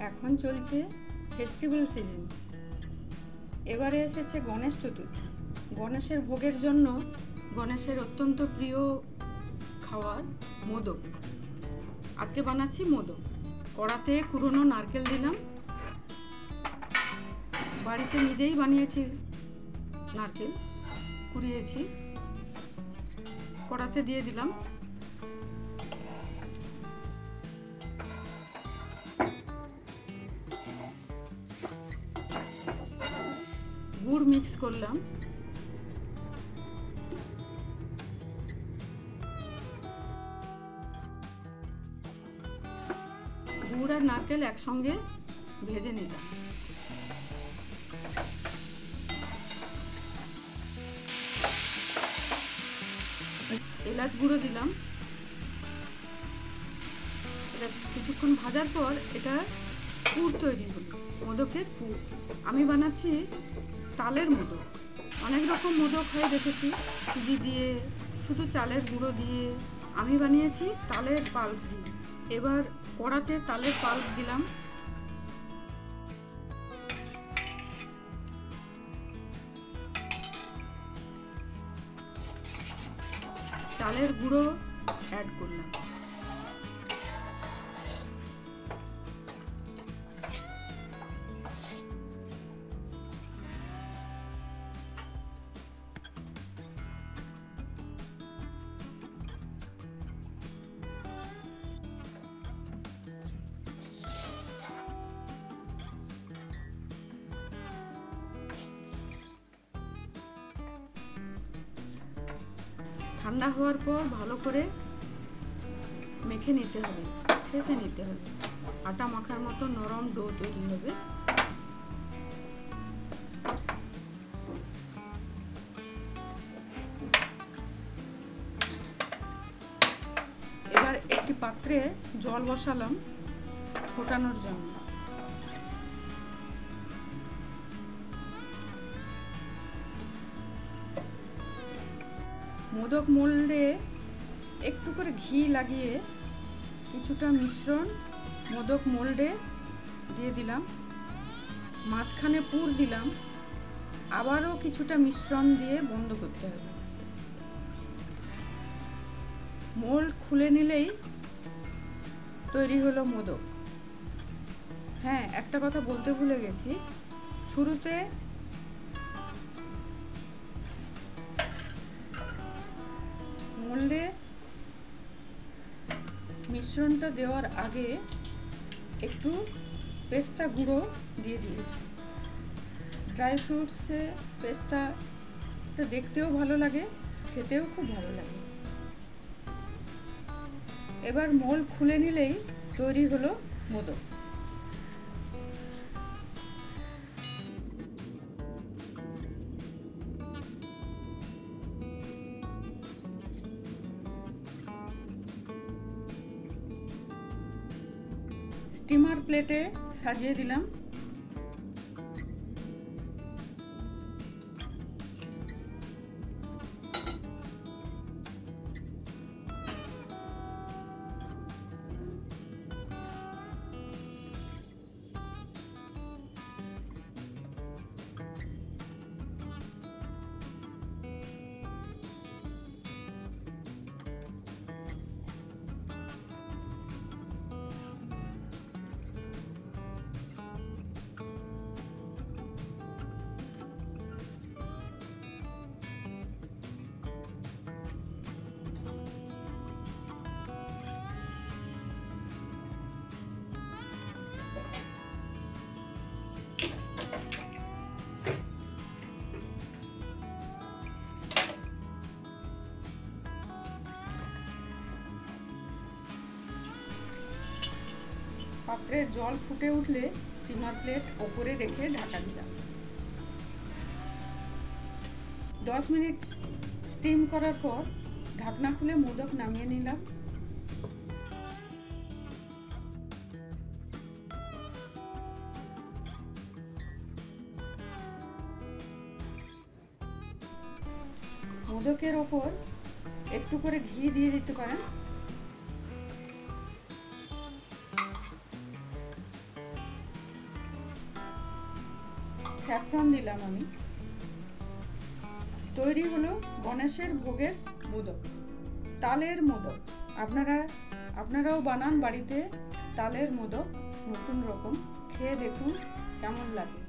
এখন চলছে festival season. এবারে এসেছে গণেশ চতুর্থী। গণেশের ভোগের জন্য গণেশের অত্যন্ত প্রিয় খাবার মোদক। আজকে বানাচ্ছি মোদক। কড়াতে কুড়োনো নারকেল দিলাম, বাড়িতে নিজেই বানিয়েছি, নারকেল কুড়িয়েছি, কড়াতে দিয়ে দিলাম। গুড় মিক্স করলাম, গুড় আর নারকেল একসঙ্গে ভেজে নিলাম। এলাচ গুঁড়ো দিলাম। এটা কিছুক্ষণ ভাজার পর এটা পুর তৈরি হলো, মোদকের পুর। আমি বানাচ্ছি তালের মোদক। অনেক রকম মোদক হয় দেখেছি, সুজি দিয়ে, শুধু চালের গুঁড়ো দিয়ে। আমি বানিয়েছি তালের পাল্প দিয়ে। এবার কড়াতে তালের পাল্প দিলাম, চালের গুঁড়ো অ্যাড করলাম, ঠান্ডা হওয়ার পর ভালো করে মেখে নিতে হবে, ঠেসে নিতে হবে। আটা মাখার মতো নরম ডো তৈরি হবে। এবার একটি পাত্রে জল বসালাম ফোটানোর জন্য। মোদক মোল্ডে একটু করে ঘি লাগিয়ে কিছুটা মিশ্রণ মোদক মোল্ডে দিয়ে দিলাম, মাঝখানে পুর দিলাম, আবারও কিছুটা মিশ্রণ দিয়ে বন্ধ করতে হবে। মোল্ড খুলে নিলেই তৈরি হলো মোদক। হ্যাঁ, একটা কথা বলতে ভুলে গেছি, শুরুতে মোল্ডে মিশ্রণটা দেওয়ার আগে একটু পেস্তা গুঁড়ো দিয়ে দিয়েছি। ড্রাই ফ্রুটসে পেস্তাটা দেখতেও ভালো লাগে, খেতেও খুব ভালো লাগে। এবার মোল্ড খুলে নিলেই তৈরি হলো মোদক। স্টিমার প্লেটে সাজিয়ে দিলাম। পাত্রের জল ফুটে উঠলে স্টিমার প্লেট ওপরে রেখে ঢাকা দিলাম। 10 মিনিট স্টিম করার পর ঢাকনা খুলে মোদক নামিয়ে নিলাম। মোদকের ওপর একটু করে ঘি দিয়ে দিতে পারেন। স্যাফরন দিলাম আমি। তৈরি হলো গণেশের ভোগের মোদক, তালের মোদক। আপনারাও বানান বাড়িতে তালের মোদক, নতুন রকম। খেয়ে দেখুন কেমন লাগে।